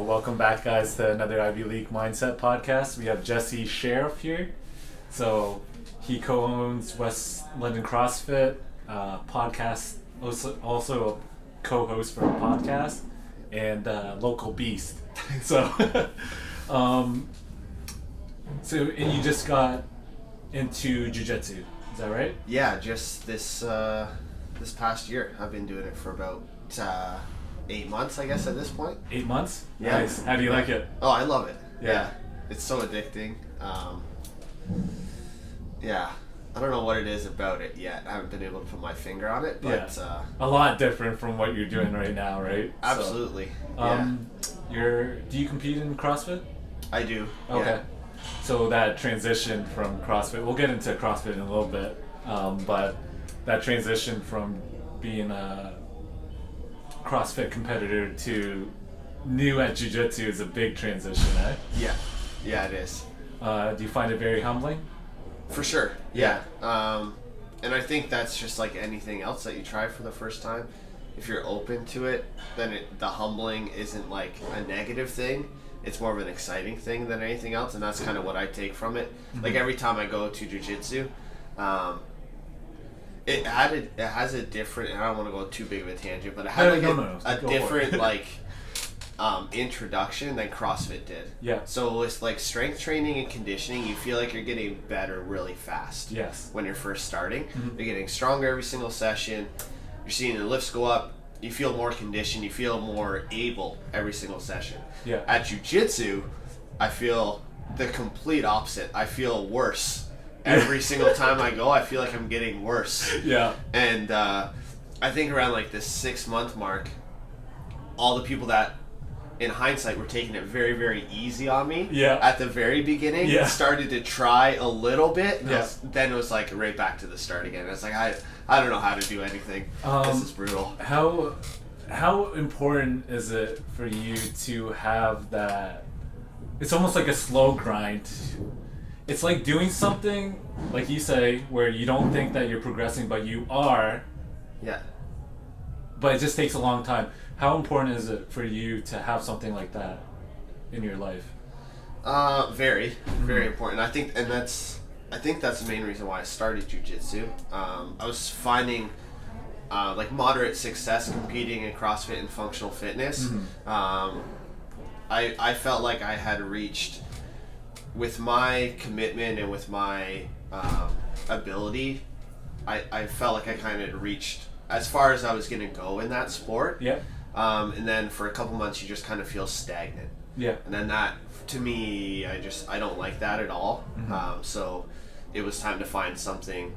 Welcome back, guys, to another Ivy League Mindset podcast. We have Jesse Sherriff here. So he co-owns West London Crossfit podcast, also a co-host for a podcast, and local beast. So, and you just got into jiu-jitsu, is that right? Yeah, just this past year. I've been doing it for about 8 months, I guess, at this point. 8 months? Yeah. Nice. How do you like it? Oh, I love it. Yeah. It's so addicting. Yeah. I don't know what it is about it yet. I haven't been able to put my finger on it, but a lot different from what you're doing right now, right? Absolutely. Do you compete in CrossFit? I do. Okay. Yeah. So that transition from CrossFit, we'll get into CrossFit in a little bit, but that transition from being a CrossFit competitor to new at Jiu-Jitsu is a big transition, eh? Yeah, it is. Do you find it very humbling? For sure. Yeah. And I think that's just like anything else that you try for the first time. If you're open to it, then the humbling isn't like a negative thing. It's more of an exciting thing than anything else, and that's kind of what I take from it. Mm-hmm. Like every time I go to jiu-jitsu, it has a different. I don't want to go too big of a tangent, but it had a different like introduction than CrossFit did. Yeah. So with like strength training and conditioning, you feel like you're getting better really fast. Yes. When you're first starting, mm-hmm. You're getting stronger every single session. You're seeing the lifts go up. You feel more conditioned. You feel more able every single session. Yeah. At jiu-jitsu, I feel the complete opposite. I feel worse. Every single time I go, I feel like I'm getting worse. Yeah. And I think around like the 6 month mark, all the people that, in hindsight, were taking it very, very easy on me. Yeah. At the very beginning, started to try a little bit. And then it was like right back to the start again. It's like I don't know how to do anything. This is brutal. How important is it for you to have that? It's almost like a slow grind. It's like doing something, like you say, where you don't think that you're progressing, but you are. Yeah. But it just takes a long time. How important is it for you to have something like that in your life? Very, very important. I think that's the main reason why I started jiu-jitsu. I was finding like moderate success competing in CrossFit and functional fitness. Mm-hmm. I felt like I had reached, with my commitment and with my ability, I felt like I kind of reached as far as I was going to go in that sport. Yeah. And then for a couple months you just kind of feel stagnant. Yeah. And then that, to me, I don't like that at all. Mm-hmm. So it was time to find something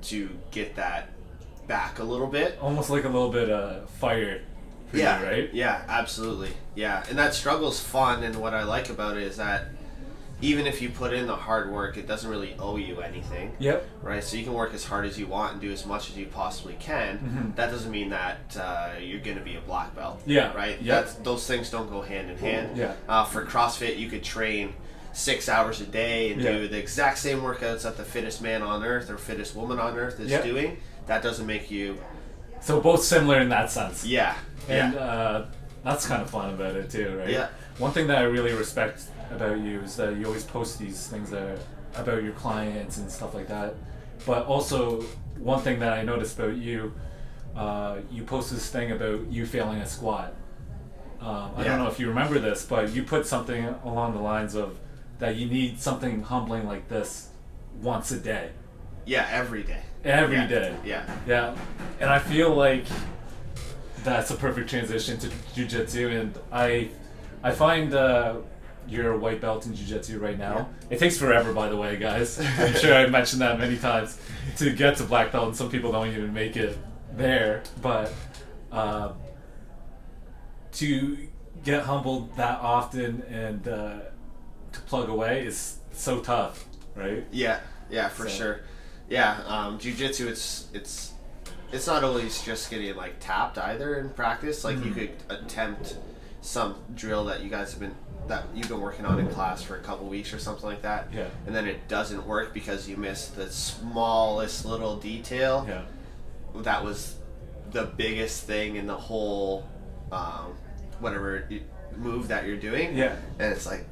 to get that back a little bit. Almost like a little bit of fire for you, right? Yeah, absolutely. Yeah, and that struggle's fun, and what I like about it is that even if you put in the hard work, it doesn't really owe you anything. Yep. Right? So you can work as hard as you want and do as much as you possibly can. Mm-hmm. That doesn't mean that you're going to be a black belt. Yeah. Right? Yep. Those things don't go hand in hand. Yeah. For CrossFit, you could train 6 hours a day and do the exact same workouts that the fittest man on earth or fittest woman on earth is doing. That doesn't make you... So both similar in that sense. Yeah. And that's kind of fun about it too, right? Yeah. One thing that I really respect about you is that you always post these things that are about your clients and stuff like that. But also, one thing that I noticed about you, you post this thing about you failing a squat. I don't know if you remember this, but you put something along the lines of that you need something humbling like this once a day. Yeah, every day. Every day. Yeah. And I feel like that's a perfect transition to jiu-jitsu, and I find you're a white belt in jiu-jitsu right now. Yeah. It takes forever, by the way, guys. I'm sure I've mentioned that many times, to get to black belt, and some people don't even make it there. But to get humbled that often and to plug away is so tough, right? Yeah, for sure. Yeah, jiu-jitsu, it's not always just getting like tapped either in practice. Like you could attempt some drill that you've been working on in class for a couple weeks or something like that. Yeah. And then it doesn't work because you missed the smallest little detail. Yeah. That was the biggest thing in the whole move that you're doing. Yeah. And it's like,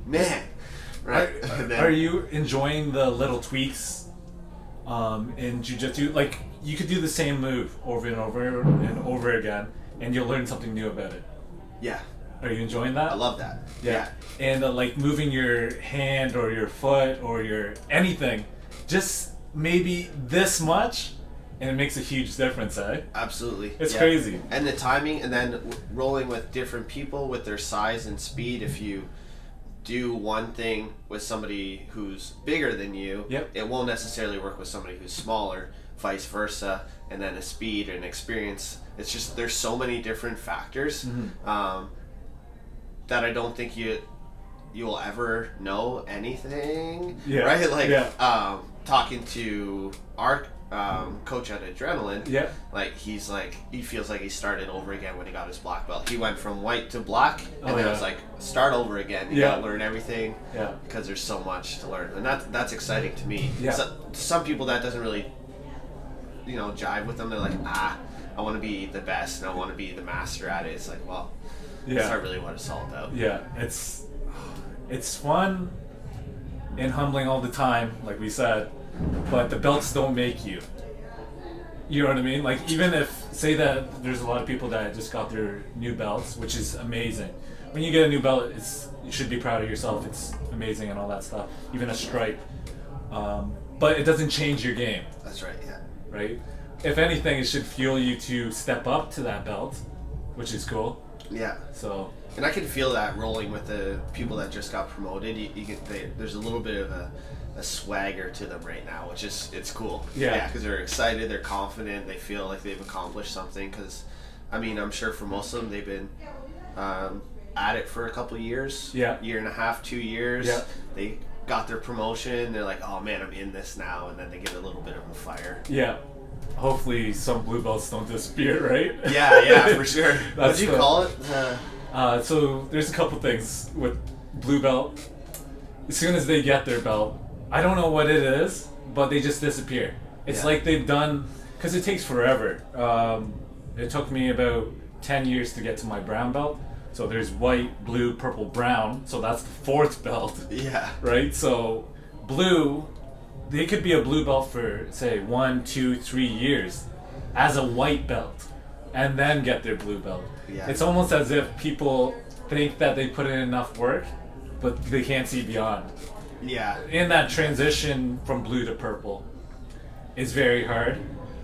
man. Right. Are you enjoying the little tweaks in jiu-jitsu? Like, you could do the same move over and over and over again, and you'll learn something new about it. Yeah. Are you enjoying that? I love that. Yeah. And like moving your hand or your foot or your anything, just maybe this much, and it makes a huge difference, eh? Absolutely. It's crazy. And the timing, and then rolling with different people with their size and speed. If you do one thing with somebody who's bigger than you, it won't necessarily work with somebody who's smaller, vice versa. And then a speed and experience. It's just, there's so many different factors that I don't think you'll ever know anything. Yeah. Right? Like talking to our coach at Adrenaline, like he's like, he feels like he started over again when he got his black belt. He went from white to black, and then it was like, start over again. You gotta learn everything, because there's so much to learn, and that's exciting to me. So, some people that doesn't really, jive with them. They're like, I want to be the best, and I want to be the master at it. It's like, well, that's not really what it's all about. Yeah, it's fun and humbling all the time, like we said, but the belts don't make you. You know what I mean? Like, even if, say that there's a lot of people that just got their new belts, which is amazing. When you get a new belt, you should be proud of yourself. It's amazing and all that stuff. Even a stripe. But it doesn't change your game. That's right, yeah. Right? If anything, it should fuel you to step up to that belt, which is cool. Yeah. So. And I can feel that rolling with the people that just got promoted. There's a little bit of a swagger to them right now, which is, it's cool. Yeah, because they're excited, they're confident, they feel like they've accomplished something. Because, I mean, I'm sure for most of them, they've been at it for a couple of years. Yeah. Year and a half, 2 years. Yeah. They got their promotion. They're like, oh man, I'm in this now, and then they get a little bit of a fire. Yeah. Hopefully, some blue belts don't disappear, right? Yeah, for sure. What do you call it? So there's a couple things with blue belt. As soon as they get their belt, I don't know what it is, but they just disappear. It's like they've done, because it takes forever. It took me about 10 years to get to my brown belt. So there's white, blue, purple, brown. So that's the fourth belt. Yeah. Right? So blue, they could be a blue belt for, say, 1, 2, 3 years as a white belt, and then get their blue belt. Yeah. It's almost as if people think that they put in enough work, but they can't see beyond. Yeah. In that transition from blue to purple is very hard.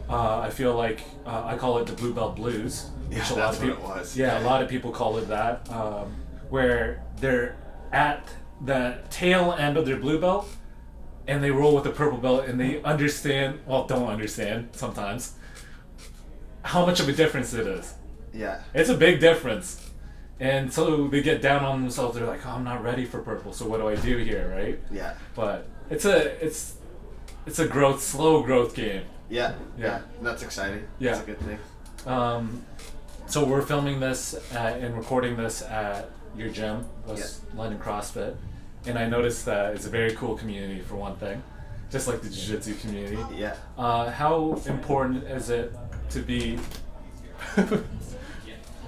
I feel like I call it the blue belt blues. Which a lot of people, what it was. Yeah, a lot of people call it that, where they're at the tail end of their blue belt, and they roll with the purple belt, and they don't understand sometimes, how much of a difference it is. Yeah. It's a big difference. And so they get down on themselves. They're like, oh, I'm not ready for purple, so what do I do here, right? Yeah. But it's a slow growth game. Yeah. And that's exciting. Yeah. That's a good thing. So we're filming this and recording this at your gym, West London CrossFit. And I noticed that it's a very cool community, for one thing, just like the jiu-jitsu community. Yeah. How important is it to be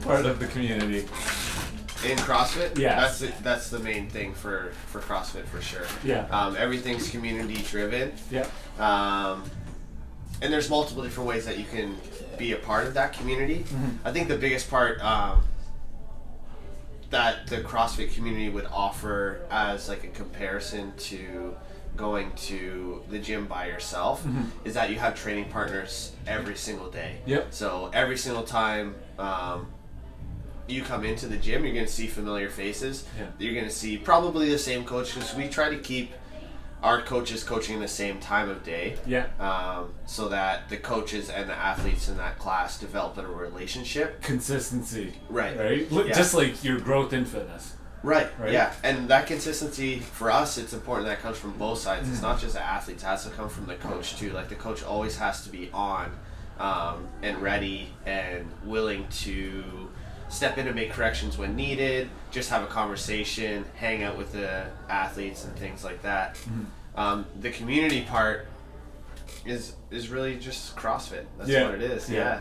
part of the community? In CrossFit? Yeah. That's the main thing for CrossFit, for sure. Yeah. Everything's community driven. Yeah. And there's multiple different ways that you can be a part of that community. Mm-hmm. I think the biggest part that the CrossFit community would offer as like a comparison to going to the gym by yourself is that you have training partners every single day. Yep. So every single time you come into the gym, you're going to see familiar faces. Yeah. You're going to see probably the same coach, because we try to keep our coaches coaching the same time of day. Yeah. So that the coaches and the athletes in that class develop a relationship. Consistency. Right. Yeah. Just like your growth in fitness. Right. Yeah. And that consistency, for us, it's important that comes from both sides. It's not just the athletes, it has to come from the coach too. Like, the coach always has to be on and ready and willing to step in and make corrections when needed, just have a conversation, hang out with the athletes and things like that. The community part is really just CrossFit. That's what it is. Yeah.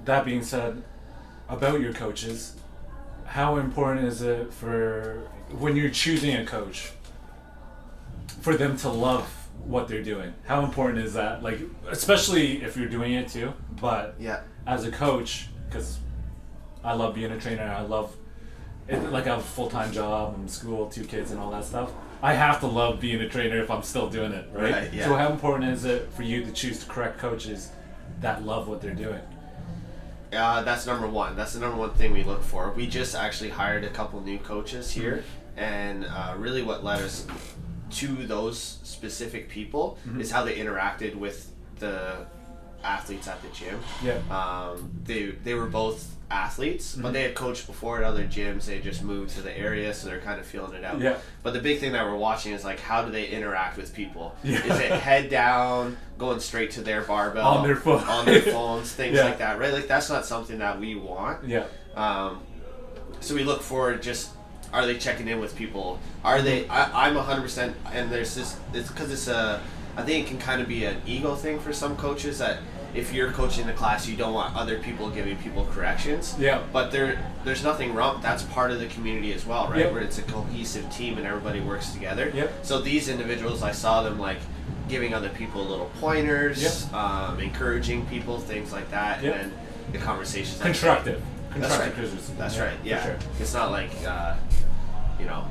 That being said, about your coaches, how important is it for when you're choosing a coach for them to love what they're doing? How important is that? Like, especially if you're doing it too, but Yeah. as a coach, because I love being a trainer, I love it, like I have a full-time job, I'm in school, 2 kids and all that stuff. I have to love being a trainer if I'm still doing it, right? Right, yeah. So how important is it for you to choose the correct coaches that love what they're doing? That's number one. That's the number one thing we look for. We just actually hired a couple new coaches here, and really what led us to those specific people is how they interacted with the athletes at the gym. Yeah. They were both athletes, but they had coached before at other gyms. They just moved to the area, so they're kind of feeling it out. Yeah. But the big thing that we're watching is like, how do they interact with people? Yeah. Is it head down, going straight to their barbell On their phone. on their phones, things Yeah. like that, right? Like that's not something that we want. Yeah. So we look for just, are they checking in with people? Are they? I'm 100%, and there's this. It's because it's a. I think it can kind of be an ego thing for some coaches that if you're coaching the class, you don't want other people giving people corrections. Yeah. But there's nothing wrong. That's part of the community as well, right? Yep. Where it's a cohesive team and everybody works together. Yep. So these individuals, I saw them like giving other people little pointers, Yep. encouraging people, things like that, Yep. and then the conversations. Constructive. That's right. Criticism. That's Yeah, right. Yeah. for sure. It's not like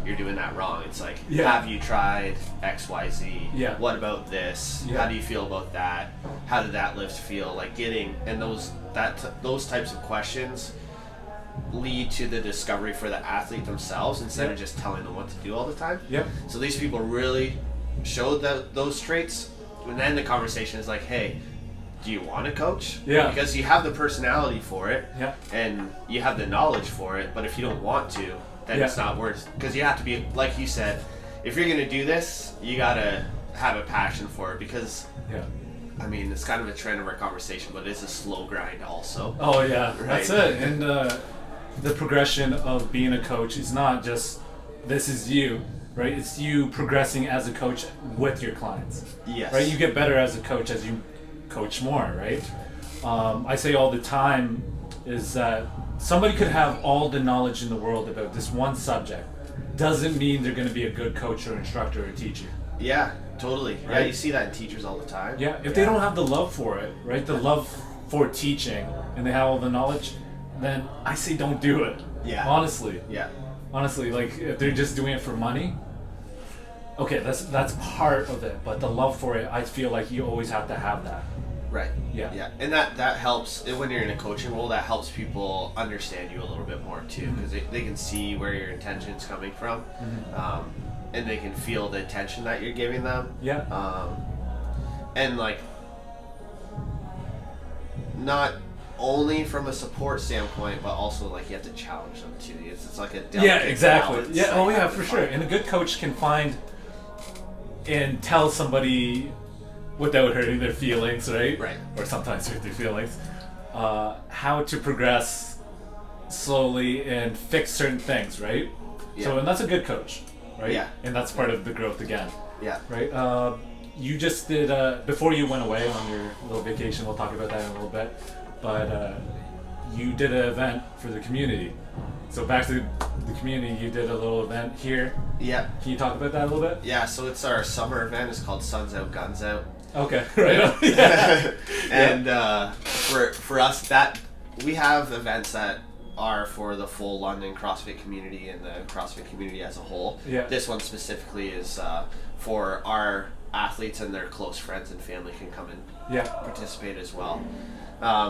you're doing that wrong. It's like, Yeah. have you tried X, Y, Z? Yeah. What about this? Yeah. How do you feel about that? How did that lift feel? Like getting and those types of questions lead to the discovery for the athlete themselves instead Yeah. of just telling them what to do all the time. Yep. So these people really showed those traits, and then the conversation is like, hey, do you want to coach? Yeah. Because you have the personality for it, Yeah. and you have the knowledge for it, but if you don't want to, then Yeah. it's not worth. Because you have to be, like you said, if you're gonna do this, you gotta have a passion for it. Because Yeah. I mean, it's kind of a trend of our conversation, but it's a slow grind also. Oh yeah, Right. that's it. And the progression of being a coach is not just this is you, right? It's you progressing as a coach with your clients. Yes. Right. You get better as a coach as you coach more, right? I say all the time is that somebody could have all the knowledge in the world about this one subject. Doesn't mean they're going to be a good coach or instructor or teacher. Yeah, totally. Yeah, Right. you see that in teachers all the time. Yeah, if they don't have the love for it, right? The love for teaching, and they have all the knowledge, then I say don't do it. Yeah. Honestly, Yeah. like if they're just doing it for money, okay, that's part of it. But the love for it, I feel like you always have to have that. Right. Yeah. Yeah, and that helps when you're in a coaching role. That helps people understand you a little bit more too, because they can see where your intention's coming from, and they can feel the attention that you're giving them. Yeah. And like, not only from a support standpoint, but also like you have to challenge them too. It's like a delicate Yeah, exactly. balance Yeah. that Oh you yeah, have to for sure. find. And a good coach can find and tell somebody without hurting their feelings, right? Right. Or sometimes hurt their feelings. How to progress slowly and fix certain things, right? So, Yeah. and that's a good coach, right? Yeah. And that's part of the growth again, Yeah. right? You just did, before you went away on your little vacation, we'll talk about that in a little bit, but you did an event for the community. So back to the community, you did a little event here. Yeah. Can you talk about that a little bit? Yeah. So it's our summer event. It's called Suns Out, Guns Out. Okay, right on. Yeah. And for us, that we have events that are for the full London CrossFit community and the CrossFit community as a whole. Yeah. This one specifically is for our athletes and their close friends and family can come and Yeah. participate as well.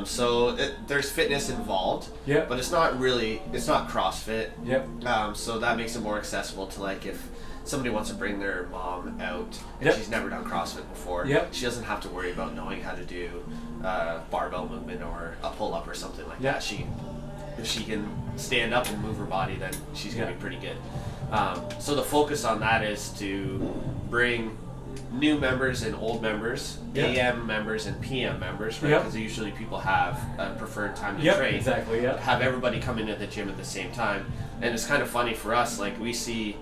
So there's fitness involved, Yeah. but it's not CrossFit. Yep. So that makes it more accessible to like if somebody wants to bring their mom out and Yep. she's never done CrossFit before, Yep. she doesn't have to worry about knowing how to do barbell movement or a pull-up or something like Yep. that. If she can stand up and move her body, then she's going to Yeah. be pretty good. So the focus on that is to bring new members and old members, Yeah. AM members and PM members, right? Yep. Because usually people have a preferred time to Yep, train. exactly, yeah. Have everybody come into the gym at the same time. And it's kind of funny for us, like we see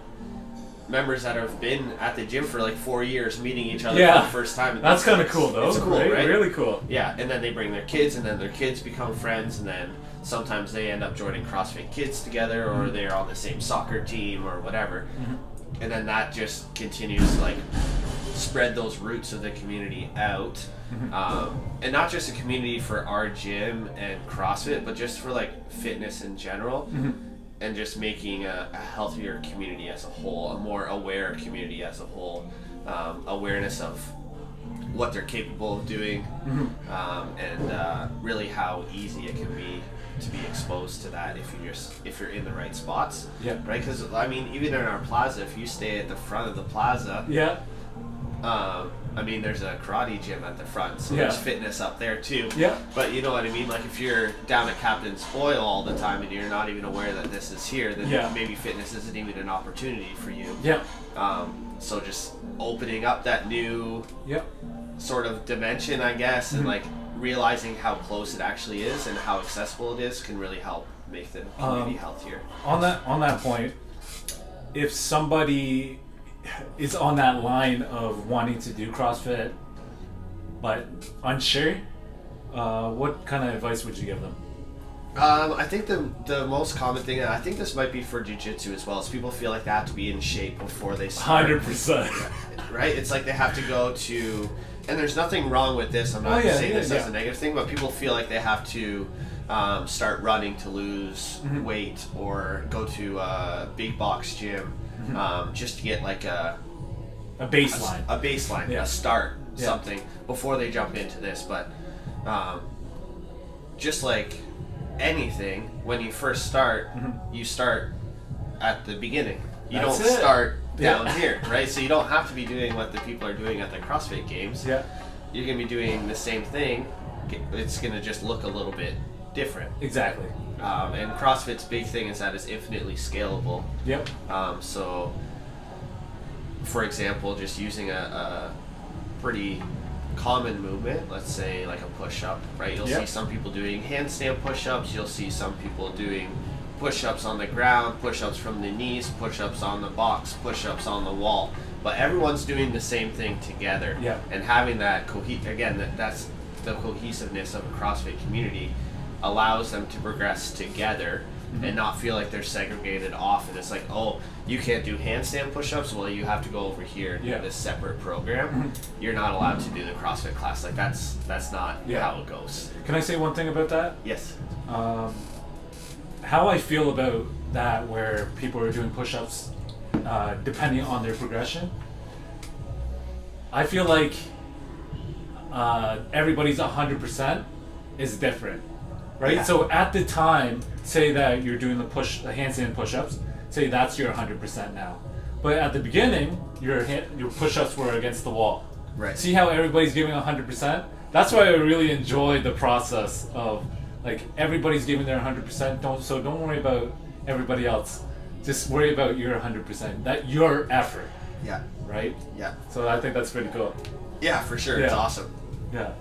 members that have been at the gym for like 4 years meeting each other Yeah. for the first time. That's kind of cool, though. It's cool, right? Really cool. Yeah, and then they bring their kids, and then their kids become friends, and then sometimes they end up joining CrossFit Kids together, or they're on the same soccer team or whatever. And then that just continues to like spread those roots of the community out. And not just a community for our gym and CrossFit, but just for like fitness in general. And just making a healthier community as a whole, a more aware community as a whole, awareness of what they're capable of doing, and really how easy it can be to be exposed to that if you're in the right spots. Yeah. Right. Because I mean, even in our plaza, if you stay at the front of the plaza, Yeah. I mean, there's a karate gym at the front, so Yeah. there's fitness up there too. Yeah. But you know what I mean? Like if you're down at Captain's Oil all the time and you're not even aware that this is here, then Yeah. maybe fitness isn't even an opportunity for you. Yeah. So just opening up that new Yeah. sort of dimension, I guess, and like realizing how close it actually is and how accessible it is can really help make the community healthier. On that point, if somebody is on that line of wanting to do CrossFit but unsure, what kind of advice would you give them? I think the most common thing, and I think this might be for jiu-jitsu as well, is people feel like they have to be in shape before they start. 100%. Right? It's like they have to go to, and there's nothing wrong with this. I'm not saying this as a negative thing, but people feel like they have to start running to lose weight, or go to a big box gym just to get like a baseline. A baseline, Yeah. a start, Yeah. something before they jump into this. But just like anything, when you first start, you start at the beginning. You That's don't it. start down Yeah. here, right? So you don't have to be doing what the people are doing at the CrossFit Games. Yeah. You're going to be doing the same thing. It's going to just look a little bit different. Exactly. And CrossFit's big thing is that it's infinitely scalable. Yep. So, for example, just using a pretty common movement, let's say like a push-up, right? You'll see some people doing handstand push-ups. You'll see some people doing push-ups on the ground, push-ups from the knees, push-ups on the box, push-ups on the wall. But everyone's doing the same thing together. Yeah. And having that that's the cohesiveness of a CrossFit community, allows them to progress together and not feel like they're segregated off. And it's like, oh, you can't do handstand push-ups, well, you have to go over here and do this separate program. You're not allowed to do the CrossFit class. Like that's not how it goes. Can I say one thing about that? Yes. How I feel about that, where people are doing push-ups depending on their progression, I feel like everybody's 100% is different, right? Yeah. So at the time, say that you're doing the handstand push-ups, say that's your 100% now. But at the beginning, your push-ups were against the wall. Right. See how everybody's giving 100%? That's why I really enjoy the process of like everybody's giving their 100%. Don't worry about everybody else. Just worry about your 100%. That your effort, Yeah. right? Yeah. So I think that's pretty cool. Yeah, for sure. It's Yeah. awesome. Yeah.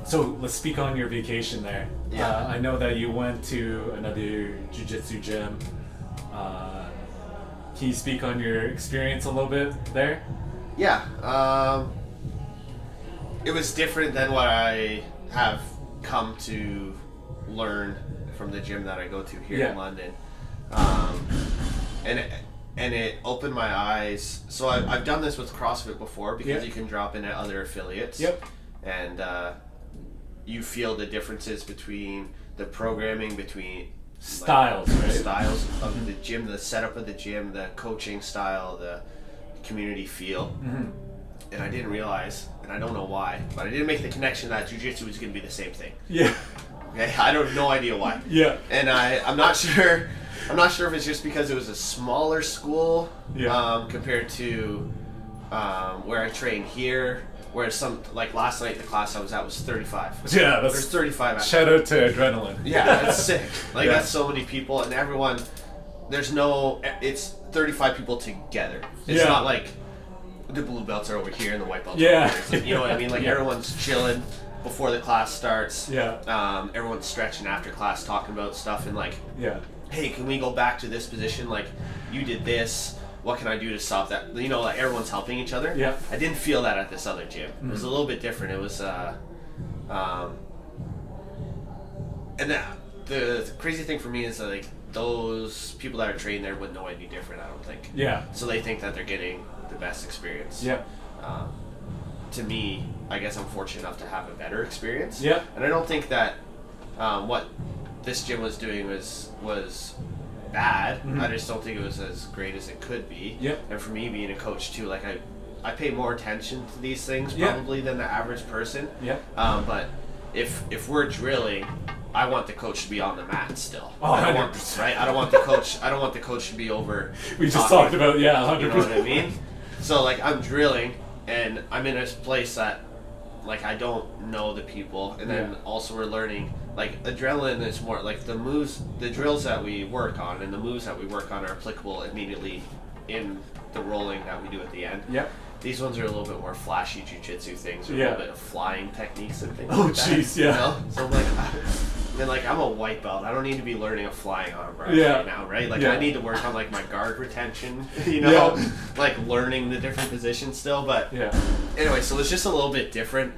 So let's speak on your vacation there. Yeah. I know that you went to another jiu-jitsu gym. Can you speak on your experience a little bit there? Yeah. It was different than what I have come to learn from the gym that I go to here in London. And it opened my eyes. So I've done this with CrossFit before, because you can drop in at other affiliates. Yep. And you feel the differences between the programming, between Styles, like, right? styles of the gym, the setup of the gym, the coaching style, the community feel. And I didn't realize, and I don't know why, but I didn't make the connection that jiu-jitsu was going to be the same thing. Yeah. Okay, I don't no idea why. Yeah. And I'm not sure if it's just because it was a smaller school compared to where I train here. Whereas like last night, the class I was at was 35. Yeah, There's 35. Shout out to Adrenaline. Yeah, that's sick. Like that's so many people, and everyone. It's 35 people together. It's not like the blue belts are over here and the white belts are over here. So, you know what I mean? Like everyone's chilling before the class starts. Yeah. Everyone's stretching after class, talking about stuff, and like hey, can we go back to this position? Like, you did this. What can I do to stop that? You know, like everyone's helping each other. Yeah. I didn't feel that at this other gym. It was a little bit different. It was, and the crazy thing for me is that, like, those people that are training there wouldn't know any different, I don't think. Yeah. So they think that they're getting the best experience. Yeah. To me, I guess I'm fortunate enough to have a better experience. Yeah. And I don't think that what this gym was doing was bad. I just don't think it was as great as it could be. Yep. And for me being a coach too, like I pay more attention to these things Yeah. probably than the average person. Yeah. But if we're drilling, I want the coach to be on the mat still. Oh, I don't 100%. right? I don't want the coach to be over. We just talking. talked about 100%. You know what I mean? So like I'm drilling and I'm in a place that like I don't know the people, and then also we're learning like adrenaline is more like the drills that we work on and the moves that we work on are applicable immediately in the rolling that we do at the end. Yep. These ones are a little bit more flashy jiu-jitsu things, or a little bit of flying techniques and things. Oh, like that, jeez, yeah. You know? So I'm like, I'm a white belt. I don't need to be learning a flying arm right now, right? Like I need to work on like my guard retention, you know, like learning the different positions still. But anyway, so it's just a little bit different,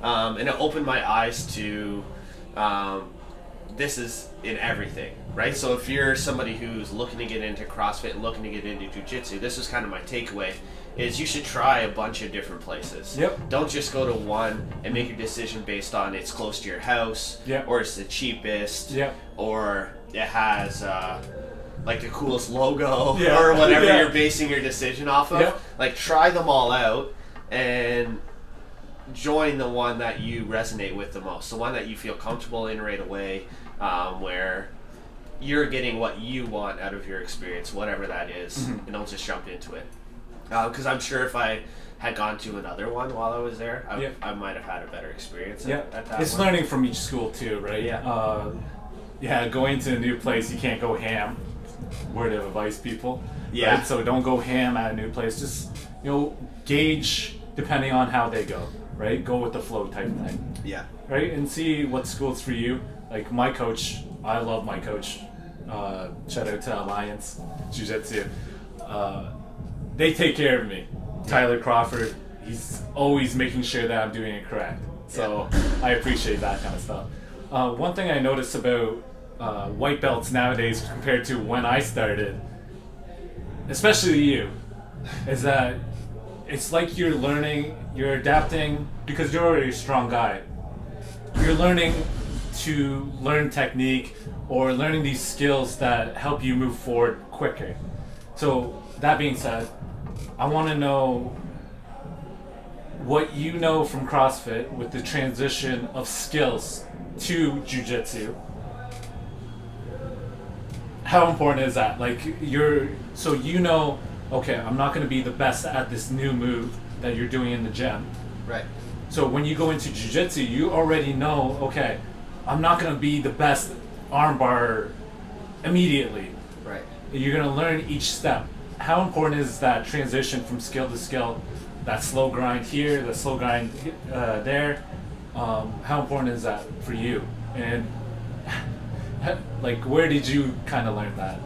and it opened my eyes to this is in everything, right? So if you're somebody who's looking to get into CrossFit and looking to get into jiu-jitsu, this is kind of my takeaway, is you should try a bunch of different places. Yep. Don't just go to one and make a decision based on it's close to your house, or it's the cheapest, or it has like the coolest logo, or whatever you're basing your decision off of. Like try them all out and join the one that you resonate with the most, the one that you feel comfortable in right away, where you're getting what you want out of your experience, whatever that is, and don't just jump into it. Because I'm sure if I had gone to another one while I was there, I might have had a better experience at that It's one. learning from each school too, right? Going to a new place, you can't go ham. Word of advice, people. Yeah. Right? So don't go ham at a new place. Just, gauge depending on how they go, right? Go with the flow type thing. Yeah. Right? And see what school's for you. Like my coach, I love my coach. Shout out to Alliance Jiu-Jitsu. They take care of me. Tyler Crawford, he's always making sure that I'm doing it correct. So I appreciate that kind of stuff. One thing I noticed about white belts nowadays compared to when I started, especially you, is that it's like you're learning, you're adapting, because you're already a strong guy. You're learning to learn technique or learning these skills that help you move forward quicker. So that being said, I want to know what you know from CrossFit with the transition of skills to Jiu-Jitsu. How important is that? Like okay, I'm not going to be the best at this new move that you're doing in the gym. Right. So when you go into Jiu-Jitsu, you already know, okay, I'm not going to be the best armbar immediately. Right. You're going to learn each step. How important is that transition from skill to skill? That slow grind here, the slow grind there. How important is that for you? And like, where did you kind of learn that?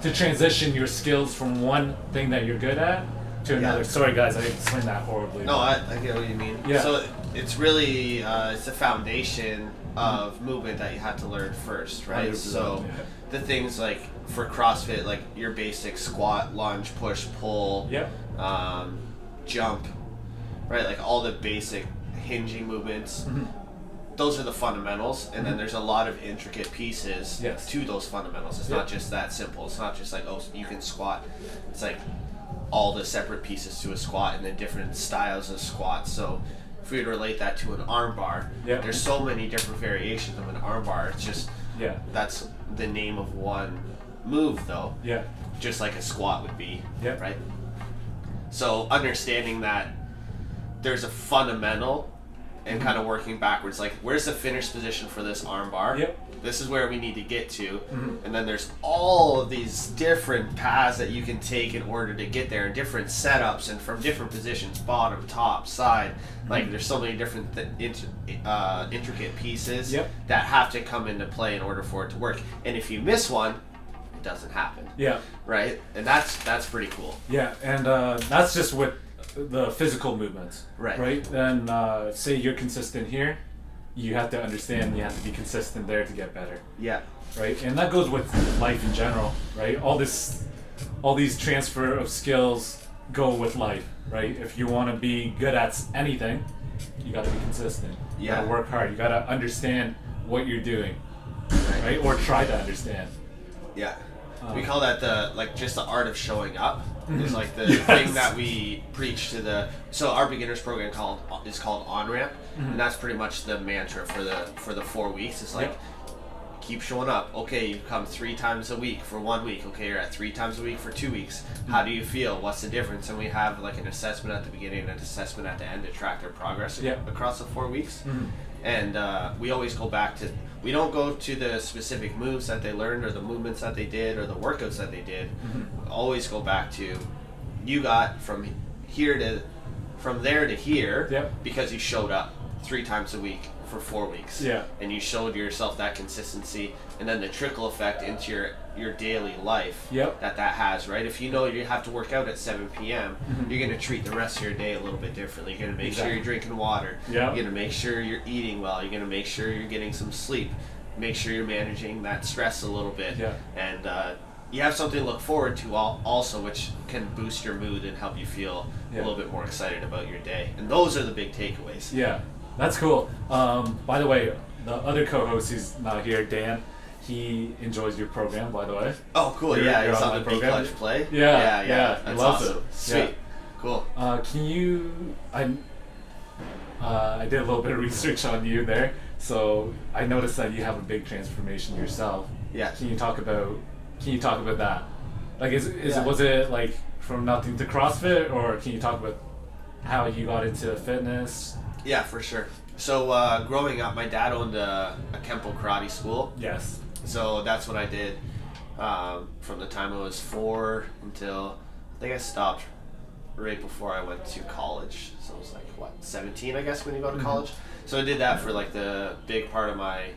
To transition your skills from one thing that you're good at to another. Sorry guys, I explained that horribly. No, I get what you mean. Yeah. So it's really it's a foundation of movement that you have to learn first, right? 100%, So the things like for CrossFit, like your basic squat, lunge, push, pull, jump, right? Like all the basic hinging movements. Those are the fundamentals, and then there's a lot of intricate pieces to those fundamentals. It's not just that simple. It's not just like, oh, you can squat. It's like all the separate pieces to a squat and then different styles of squats. So if we were to relate that to an arm bar, there's so many different variations of an arm bar. It's just that's the name of one move, though. Yeah. Just like a squat would be. Yeah. Right. So understanding that there's a fundamental and kind of working backwards, like where's the finish position for this arm bar? Yep. This is where we need to get to, and then there's all of these different paths that you can take in order to get there, and different setups, and from different positions, bottom, top, side. Like there's so many different intricate pieces that have to come into play in order for it to work. And if you miss one, it doesn't happen. Yeah. Right? And that's pretty cool. Yeah, and that's just with the physical movements. Right. Right? Then say you're consistent here, you have to understand you have to be consistent there to get better. Yeah. Right? And that goes with life in general, right? All these transfer of skills go with life, right? If you want to be good at anything, you got to be consistent. You got to work hard. You got to understand what you're doing, right? Or try to understand. Yeah. We call that just the art of showing up. Is like the Yes. thing that we preach to the. So our beginners program is called On Ramp, and that's pretty much the mantra for the 4 weeks. It's like, keep showing up. Okay, you come 3 times a week for 1 week. Okay, you're at 3 times a week for 2 weeks. How do you feel? What's the difference? And we have like an assessment at the beginning and an assessment at the end to track their progress across the 4 weeks. And we always go back to. We don't go to the specific moves that they learned or the movements that they did or the workouts that they did. We always go back to, you got from there to here because you showed up 3 times a week for 4 weeks. Yeah. And you showed yourself that consistency, and then the trickle effect into your daily life that has, right? If you know you have to work out at 7 p.m., you're going to treat the rest of your day a little bit differently. You're going to make sure you're drinking water. You're going to make sure you're eating well. You're going to make sure you're getting some sleep. Make sure you're managing that stress a little bit. And you have something to look forward to also, which can boost your mood and help you feel a little bit more excited about your day. And those are the big takeaways. Yeah. That's cool. By the way, the other co-host who's not here, Dan, he enjoys your program, by the way. Oh, cool. He's on the B-Clutch Play. Yeah. That's he loves awesome. it. Sweet. Yeah. Cool. Can you... I did a little bit of research on you there, so I noticed that you have a big transformation yourself. Yeah. Can you talk about that? Like, was it like from nothing to CrossFit, or can you talk about how you got into fitness? Yeah, for sure. So growing up, my dad owned a Kempo karate school. Yes. So that's what I did from the time I was 4 until I think I stopped right before I went to college. So it was like, 17, I guess, when you go to college. So I did that for like the big part of my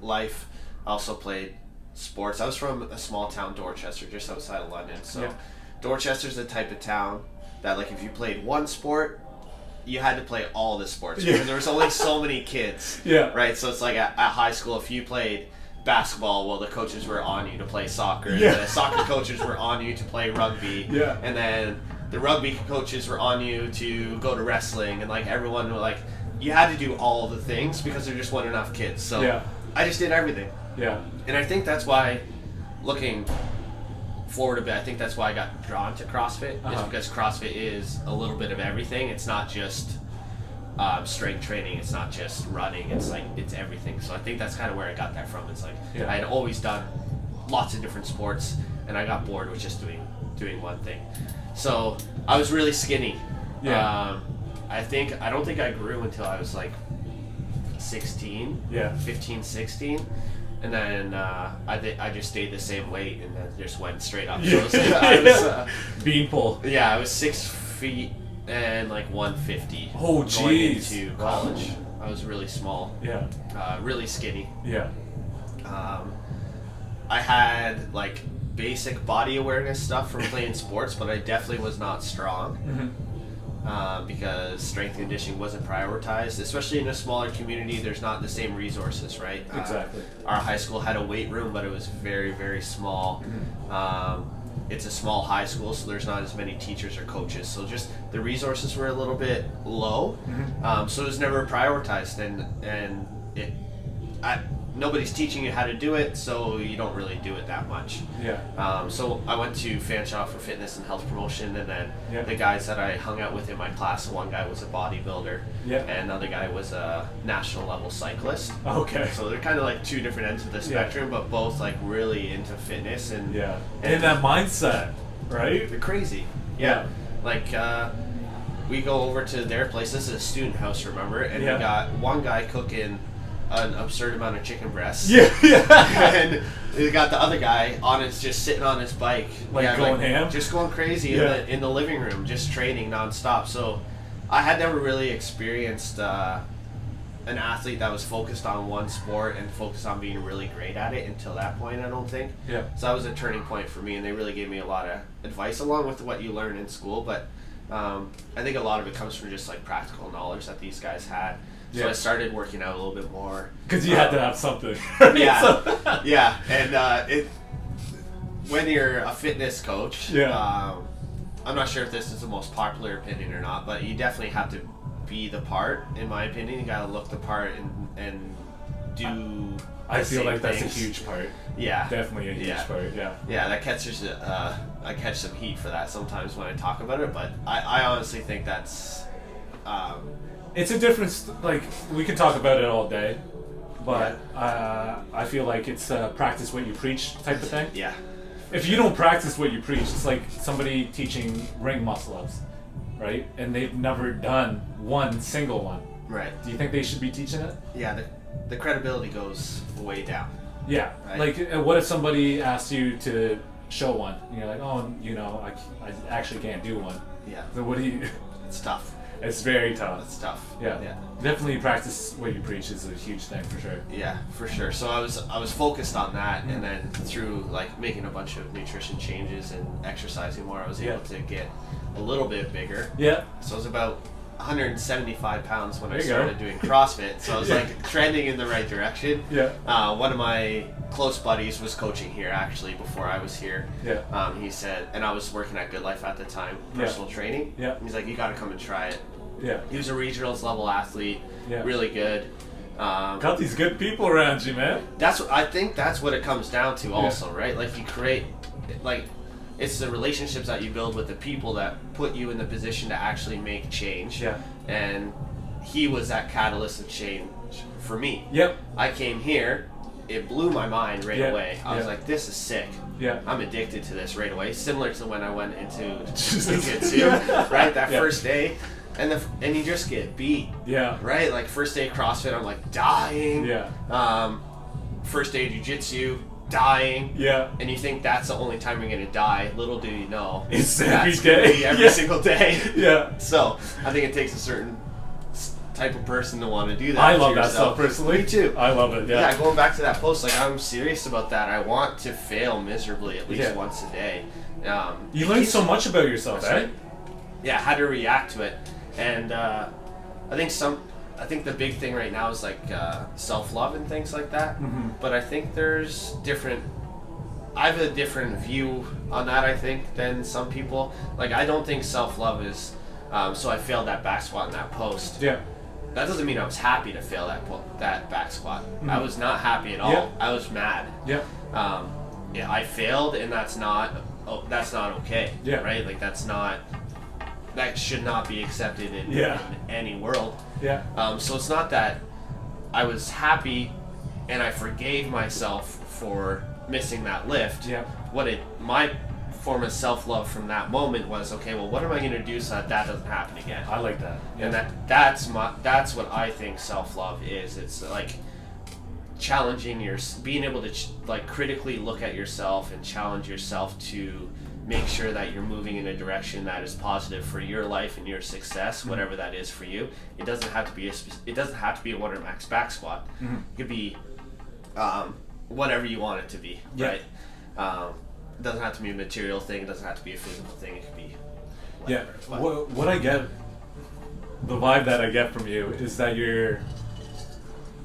life. I also played sports. I was from a small town, Dorchester, just outside of London. So Dorchester's the type of town that, like, if you played one sport, you had to play all the sports because there was only so many kids. Right? So it's like at high school, if you played basketball, well, the coaches were on you to play soccer. And the soccer coaches were on you to play rugby. And then the rugby coaches were on you to go to wrestling. And, like, everyone, like, you had to do all the things because there just weren't enough kids. So I just did everything. And I think that's why, looking forward a bit, I think that's why I got drawn to CrossFit, is because CrossFit is a little bit of everything. It's not just strength training, it's not just running, it's everything. So I think that's kind of where I got that from. It's like I had always done lots of different sports, and I got bored with just doing one thing. So I was really skinny. I don't think I grew until I was like 16, 15, 16. And then I just stayed the same weight and then just went straight up. So I was beanpole. Yeah, I was 6 feet and like 150. Oh, jeez. Going into college. I was really small. Really skinny. I had like basic body awareness stuff from playing sports, but I definitely was not strong. Because strength and conditioning wasn't prioritized, especially in a smaller community. There's not the same resources, right? Exactly. Our high school had a weight room, but it was very, very small. It's a small high school, so there's not as many teachers or coaches. So just the resources were a little bit low. So it was never prioritized, and nobody's teaching you how to do it, so you don't really do it that much. So I went to Fanshawe for fitness and health promotion, and then the guys that I hung out with in my class, one guy was a bodybuilder, and the other guy was a national level cyclist. Okay. So they're kind of like two different ends of the spectrum, but both like really into fitness and that mindset, right? They're crazy. Like we go over to their place. This is a student house, remember? And we got one guy cooking an absurd amount of chicken breasts. And they got the other guy just sitting on his bike, going ham, just going crazy in the living room, just training nonstop. So I had never really experienced an athlete that was focused on one sport and focused on being really great at it until that point, I don't think. Yeah. So that was a turning point for me, and they really gave me a lot of advice along with what you learn in school. But I think a lot of it comes from just like practical knowledge that these guys had. So I started working out a little bit more. Because you had to have something. Yeah. Yeah. And when you're a fitness coach, I'm not sure if this is the most popular opinion or not, but you definitely have to be the part, in my opinion. You got to look the part and do I feel like that's things. a huge part. Yeah. Definitely a huge part, yeah. Yeah, that catches, I catch some heat for that sometimes when I talk about it, but I honestly think that's... it's a difference, like, we can talk about it all day, but I feel like it's a practice what you preach type of thing. Yeah. If you don't practice what you preach, it's like somebody teaching ring muscle-ups, right? And they've never done one single one. Right. Do you think they should be teaching it? Yeah, the credibility goes way down. Yeah. Right. Like, what if somebody asks you to show one? And you're like, oh, you know, I actually can't do one. Yeah. So what do you... It's tough. It's very tough. It's tough. Yeah. Yeah. Definitely practice what you preach is a huge thing for sure. Yeah, for sure. So I was focused on that, and then through like making a bunch of nutrition changes and exercising more, I was able to get a little bit bigger. Yeah. So I was about 175 pounds when I There you started go. doing CrossFit. So I was like trending in the right direction. Yeah. One of my close buddies was coaching here actually before I was here. Yeah. He said, and I was working at Good Life at the time, personal training. Yeah. He's like, you got to come and try it. Yeah. He was a regionals level athlete. Yeah. Really good. Got these good people around you, man. I think that's what it comes down to also, right? Like you create, like, it's the relationships that you build with the people that put you in the position to actually make change. Yeah. And he was that catalyst of change for me. Yep. I came here, it blew my mind right Yeah. away. I was Yeah. like, this is sick. Yeah. I'm addicted to this right away. Similar to when I went into Jesus. jiu-jitsu, right? That first day. And you just get beat. Yeah. Right? Like first day CrossFit, I'm like dying. Yeah. First day jiu-jitsu, dying. Yeah. And you think that's the only time you're gonna die. Little do you know, It's that's every gonna day. be every Yeah. single day. Yeah. So I think it takes a certain type of person to want to do that. I to love that yourself. stuff personally. Me too. I love it. Yeah. Yeah, going back to that post, like I'm serious about that. I want to fail miserably at least once a day. You learn so much about yourself, That's eh? right. Yeah, how to react to it, and I think the big thing right now is like self-love and things like that. Mm-hmm. But I think there's different. I have a different view on that. I think than some people. Like I don't think self-love is. So I failed that back squat in that post. Yeah. That doesn't mean I was happy to fail that back squat. Mm-hmm. I was not happy at all. Yeah. I was mad. Yeah. Yeah, I failed, and that's not okay. Yeah. Right? Like that should not be accepted in any world. Yeah. So it's not that I was happy and I forgave myself for missing that lift. Yeah. My form of self-love from that moment was, okay, well, what am I going to do so that doesn't happen again? I like that. Yeah. And that's what I think self-love is. It's like challenging being able to like critically look at yourself and challenge yourself to make sure that you're moving in a direction that is positive for your life and your success, whatever that is for you. It doesn't have to be a water max back squat. Mm-hmm. It could be whatever you want it to be, right? It doesn't have to be a material thing. It doesn't have to be a physical thing. It could be whatever. Yeah. What I get, the vibe that I get from you is that you're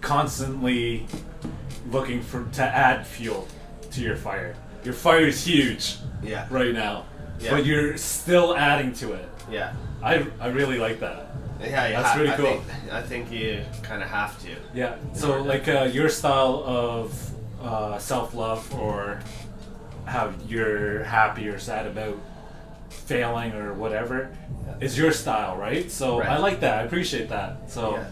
constantly looking to add fuel to your fire. Your fire is huge right now, but you're still adding to it. Yeah. I really like that. Yeah, That's really cool. I think you kind of have to. Yeah. So like your style of self-love, or how you're happy or sad about failing or whatever, is your style, right? So I like that. I appreciate that. So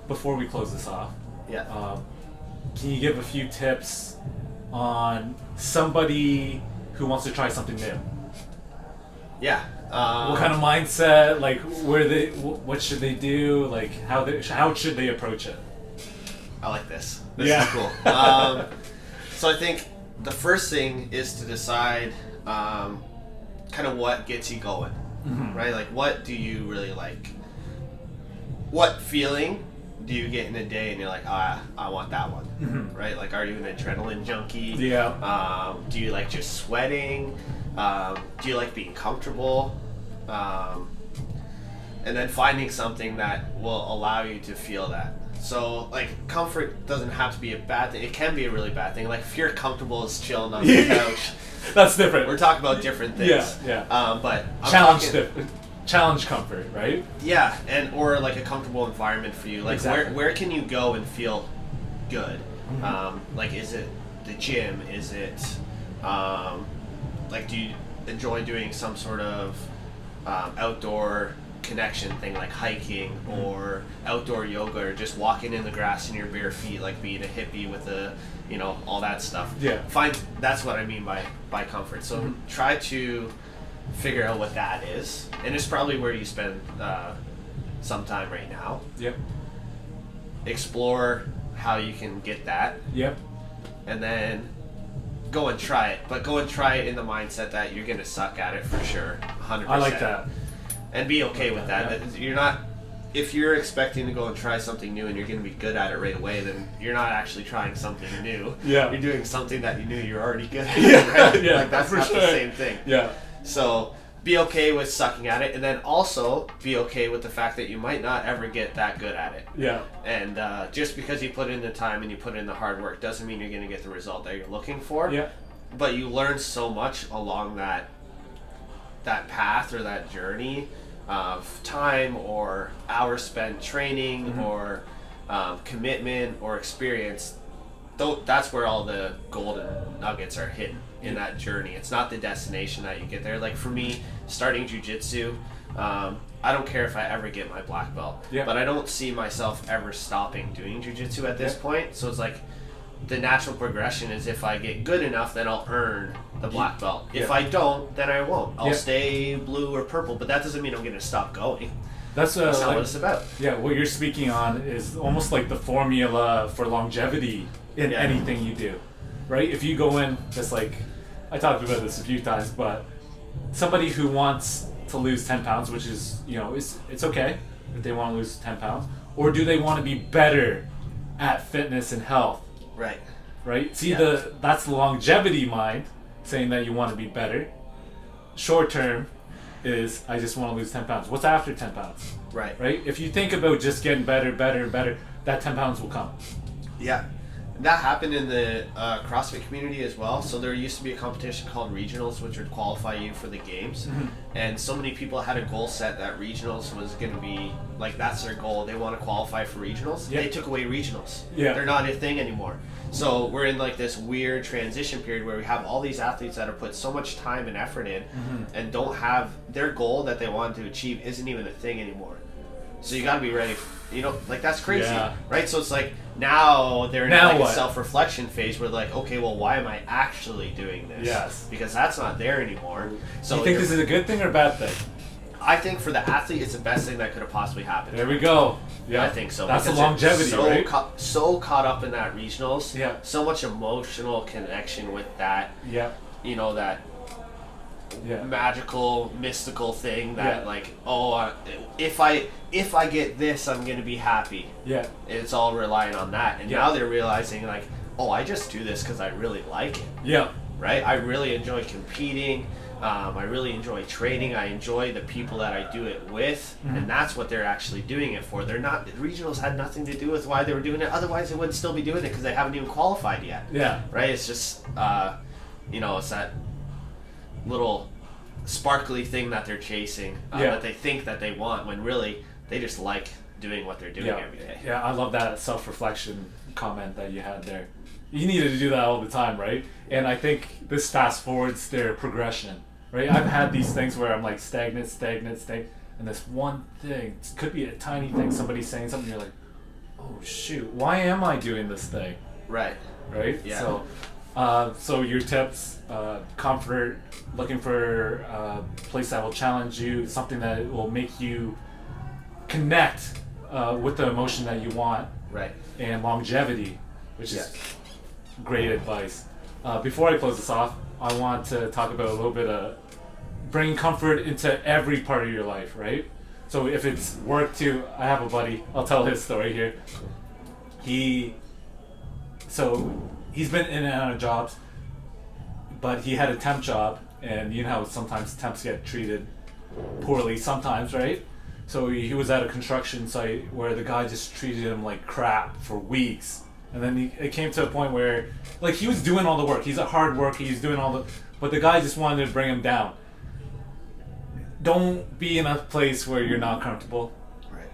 before we close this off, can you give a few tips on somebody who wants to try something new? Yeah. What kind of mindset? Like, what should they do? Like, how should they approach it? I like this. This is cool. So I think the first thing is to decide kind of what gets you going, right? Like, what do you really like? What feeling do you get in a day and you're like, I want that one, right? Like, are you an adrenaline junkie? Yeah. Do you like just sweating? Do you like being comfortable? And then finding something that will allow you to feel that. So, like, comfort doesn't have to be a bad thing. It can be a really bad thing. Like, if you're comfortable as chilling on the couch, that's different. We're talking about different things. Yeah. But challenge comfort, right? Yeah, or like a comfortable environment for you. Like, exactly. where can you go and feel good? Like, is it the gym? Is it like, do you enjoy doing some sort of outdoor connection thing, like hiking or outdoor yoga, or just walking in the grass in your bare feet, like being a hippie with all that stuff? Yeah. That's what I mean by comfort. So try to figure out what that is, and it's probably where you spend some time right now. Yep. Explore how you can get that. Yep. And then go and try it, but go and try it in the mindset that you're gonna suck at it for sure, 100%. I like that. And be okay with that. Yeah. You're not. If you're expecting to go and try something new and you're going to be good at it right away, then you're not actually trying something new. Yeah. You're doing something that you knew you're already good at. Yeah. Right? Yeah. Like, that's not the same thing. Yeah. So be okay with sucking at it, and then also be okay with the fact that you might not ever get that good at it. Yeah. And just because you put in the time and you put in the hard work doesn't mean you're going to get the result that you're looking for. Yeah. But you learn so much along that path or that journey of time or hours spent training or commitment or experience. That's where all the golden nuggets are hidden in that journey. It's not the destination that you get there. Like, for me, starting jiu-jitsu, I don't care if I ever get my black belt, but I don't see myself ever stopping doing jiu-jitsu at this point. So it's like, the natural progression is, if I get good enough, then I'll earn the black belt. If I don't, then I won't. I'll stay blue or purple, but that doesn't mean I'm going to stop going. That's not what it's about. Yeah, what you're speaking on is almost like the formula for longevity in anything you do, right? If you go in, just like, I talked about this a few times, but somebody who wants to lose 10 pounds, which is, it's okay if they want to lose 10 pounds, or do they want to be better at fitness and health? Right. See, that's the longevity mind saying that you want to be better. Short term is, I just want to lose 10 pounds. What's after 10 pounds? Right. If you think about just getting better, that 10 pounds will come. Yeah. That happened in the CrossFit community as well. So there used to be a competition called regionals, which would qualify you for the games. And so many people had a goal set that regionals was going to be, like, that's their goal. They want to qualify for regionals. They took away regionals. They're not a thing anymore. So we're in, like, this weird transition period where we have all these athletes that have put so much time and effort in and don't have their goal that they want to achieve isn't even a thing anymore. So you got to be ready. Like, that's crazy, right? So it's like, now they're in a self-reflection phase where, like, okay, well, why am I actually doing this? Yes. Because that's not there anymore. So you think this is a good thing or a bad thing? I think for the athlete, it's the best thing that could have possibly happened. There we go. Yeah, I think so. That's the longevity, right? So caught up in that regionals. Yeah. So much emotional connection with that. Yeah. That magical, mystical thing that, like, if I get this, I'm gonna be happy. Yeah. It's all relying on that, and now they're realizing, like, I just do this because I really like it. Yeah. Right. I really enjoy competing. I really enjoy training. I enjoy the people that I do it with, and that's what they're actually doing it for. Regionals had nothing to do with why they were doing it. Otherwise, they wouldn't still be doing it because they haven't even qualified yet. Yeah. Right. It's just, it's that little sparkly thing that they're chasing that they think that they want, when really they just like doing what they're doing every day. Yeah, I love that self-reflection comment that you had there. You needed to do that all the time, right? And I think this fast forwards their progression, right? I've had these things where I'm like stagnant, and this one thing, it could be a tiny thing, somebody's saying something, you're like, oh shoot, why am I doing this thing? Right. Yeah. So your tips, comfort, looking for a place that will challenge you, something that will make you connect with the emotion that you want, right? And longevity, which is great advice. Before I close this off, I want to talk about a little bit of bringing comfort into every part of your life, right? So if it's work too, I have a buddy. I'll tell his story here. He's been in and out of jobs, but he had a temp job, and you know how sometimes temps get treated poorly sometimes, right? So he was at a construction site where the guy just treated him like crap for weeks. And then it came to a point where, like, he was doing all the work. He's a hard worker. He's doing but the guy just wanted to bring him down. Don't be in a place where you're not comfortable. Right.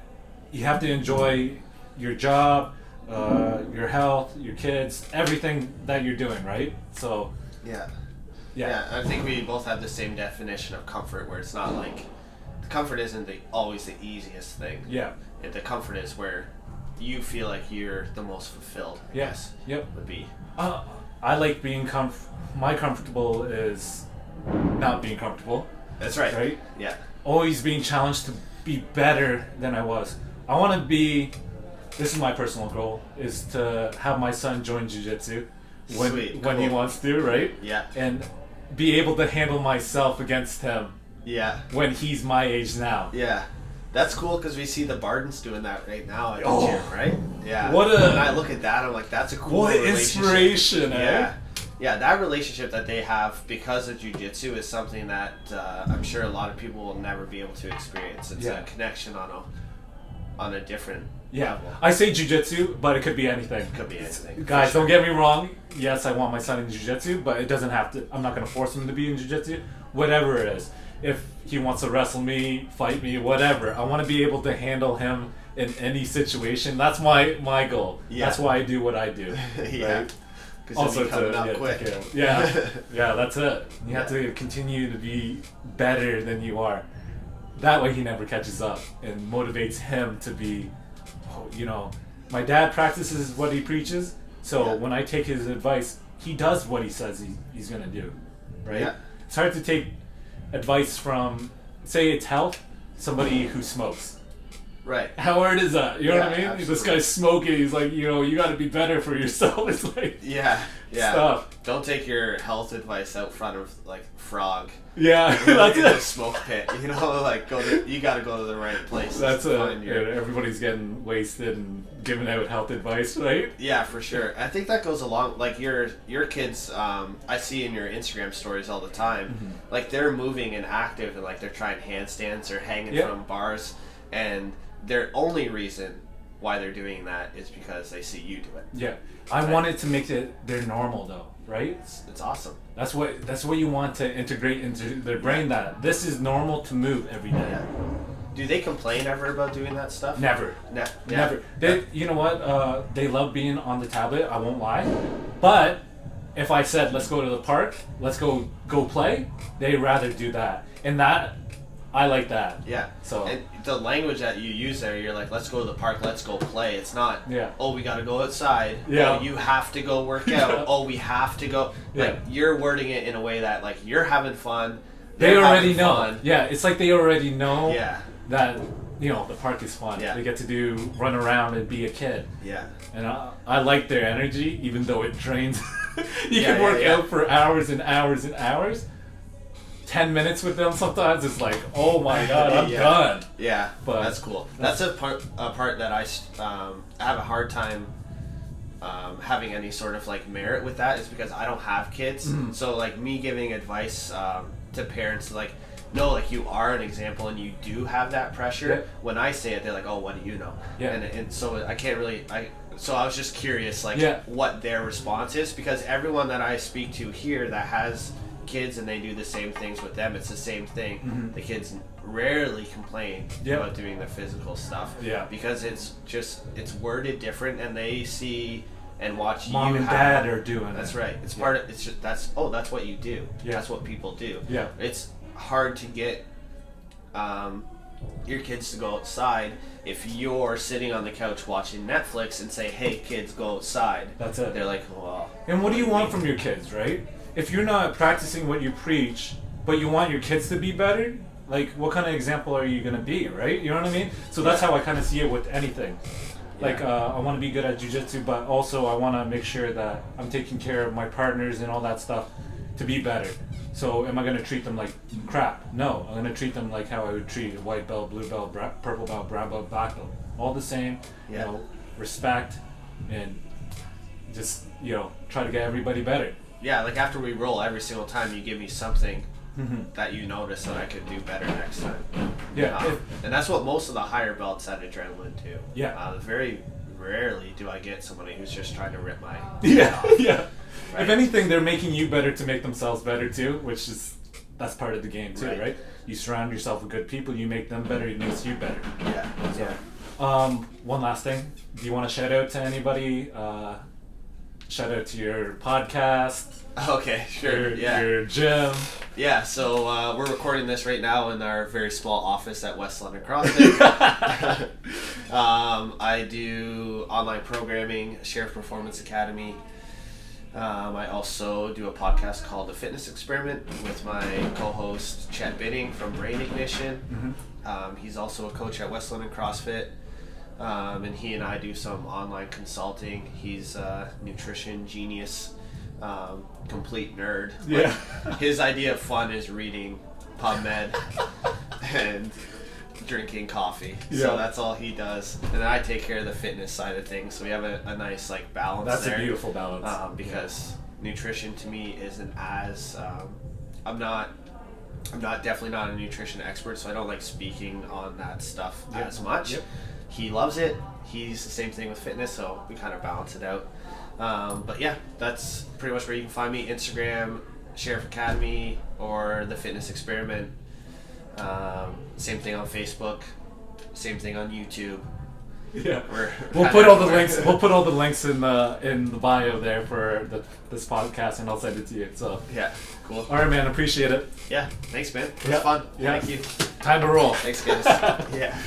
You have to enjoy your job, your health, your kids, everything that you're doing, right? So. Yeah. I think we both have the same definition of comfort, where it's not like comfort isn't always the easiest thing. Yeah. The comfort is where you feel like you're the most fulfilled. Yes. Yep. Would be. I like being my comfortable is not being comfortable. That's right. Right? Yeah. Always being challenged to be better than I was. I want to be. This is my personal goal: is to have my son join jiu-jitsu when he wants to, right? Yeah. And be able to handle myself against him. Yeah. When he's my age now. Yeah. That's cool because we see the Bardens doing that right now at the gym, right? Yeah. When I look at that, I'm like, that's a cool relationship. Inspiration, eh? Yeah. Yeah, that relationship that they have because of jiu-jitsu is something that I'm sure a lot of people will never be able to experience. It's a connection on a different level. I say jiu-jitsu, but it could be anything. It could be anything. Guys, don't get me wrong. Yes, I want my son in jiu-jitsu, but it doesn't have to. I'm not going to force him to be in jiu-jitsu. Whatever it is. If he wants to wrestle me, fight me, whatever, I want to be able to handle him in any situation. That's my goal. Yeah. That's why I do what I do. Yeah. Right? Also quick. That's it. You have to continue to be better than you are. That way he never catches up and motivates him to be, my dad practices what he preaches. So when I take his advice, he does what he says he's going to do. Right? Yeah. It's hard to take advice from, say it's health, somebody who smokes. Right. How hard is that? You know what I mean? Absolutely. This guy's smoking. He's like, you got to be better for yourself. It's like stuff. Don't take your health advice out front of like Frog. Yeah, that's it. Smoke pit. You got to go to the right place. That's it. Everybody's getting wasted and giving out health advice, right? Yeah, for sure. I think that goes along. Like your kids, I see in your Instagram stories all the time. Mm-hmm. Like they're moving and active, and like they're trying handstands or hanging from bars, and their only reason why they're doing that is because they see you do it. Yeah, I wanted to make their normal though, right? It's awesome. That's what you want to integrate into their brain, that this is normal to move every day. Yeah. Do they complain ever about doing that stuff? Never. Never. You know what? They love being on the tablet. I won't lie. But if I said, let's go to the park, let's go play, they'd rather do that. And that, I like that. Yeah. So. And the language that you use there, you're like, let's go to the park, let's go play. It's not, we got to go outside. Yeah. Oh, you have to go work out. Oh, we have to go. Like, you're wording it in a way that, like, you're having fun. They already know. Fun. Yeah, it's like they already know that, the park is fun. Yeah. They get to run around and be a kid. Yeah. And I like their energy, even though it drains. You can work out for hours and hours and hours. 10 minutes with them sometimes it's like, oh my god, I'm done. Yeah, but that's cool. That's a part that I have a hard time having any sort of like merit with. That is because I don't have kids. So like me giving advice to parents, like, no, like you are an example and you do have that pressure. When I say it, they're like, oh, what do you know? And so I can't really so I was just curious, like, what their response is, because everyone that I speak to here that has kids and they do the same things with them, it's the same thing. The kids rarely complain about doing the physical stuff because it's worded different, and they see and watch mom and dad are doing that's right. It's part of, it's just that's what you do. That's what people do. It's hard to get your kids to go outside if you're sitting on the couch watching Netflix and say, hey kids, go outside. That's it. They're like, well, and what do you want from your kids, right? If you're not practicing what you preach, but you want your kids to be better, like, what kind of example are you going to be, right? You know what I mean? So that's how I kind of see it with anything. Like, I want to be good at jiu-jitsu, but also I want to make sure that I'm taking care of my partners and all that stuff to be better. So am I going to treat them like crap? No, I'm going to treat them like how I would treat a white belt, blue belt, purple belt, brown belt, black belt. All the same, Yeah. you know, respect, and just, you know, try to get everybody better. Yeah, like after we roll, every single time you give me something that you notice that I could do better next time. Yeah. And that's what most of the higher belts at Adrenaline too. Yeah. Very rarely do I get somebody who's just trying to rip my Yeah, off. yeah. Right. If anything, they're making you better to make themselves better too, which is, that's part of the game too, right? You surround yourself with good people, you make them better, it makes you better. Yeah. So, one last thing. Do you want to shout out to anybody? Shout out to your podcast. Okay, sure. Your gym. Yeah, so we're recording this right now in our very small office at West London Crossfit. I do online programming, Sheriff Performance Academy. I also do a podcast called The Fitness Experiment with my co-host Chad Bidding from Brain Ignition. He's also a coach at West London CrossFit. And he and I do some online consulting. He's a nutrition genius, complete nerd. Yeah. Like, his idea of fun is reading PubMed and drinking coffee. Yeah. So that's all he does. And I take care of the fitness side of things. So we have a nice like balance That's there. a beautiful balance. Because nutrition to me isn't as I'm definitely not a nutrition expert, so I don't like speaking on that stuff as much. Yep. He loves it. He's the same thing with fitness, so we kind of balance it out. But yeah, that's pretty much where you can find me. Instagram, Sheriff Academy, or The Fitness Experiment. Same thing on Facebook. Same thing on YouTube. Yeah, We're we'll put all the links. We'll put all the links in the bio there for this podcast, and I'll send it to you. So Yeah, cool. all right, man. Appreciate it. Yeah, thanks, man. It was Yeah, fun. yeah. Thank you. Time to roll. Thanks, guys. Yeah.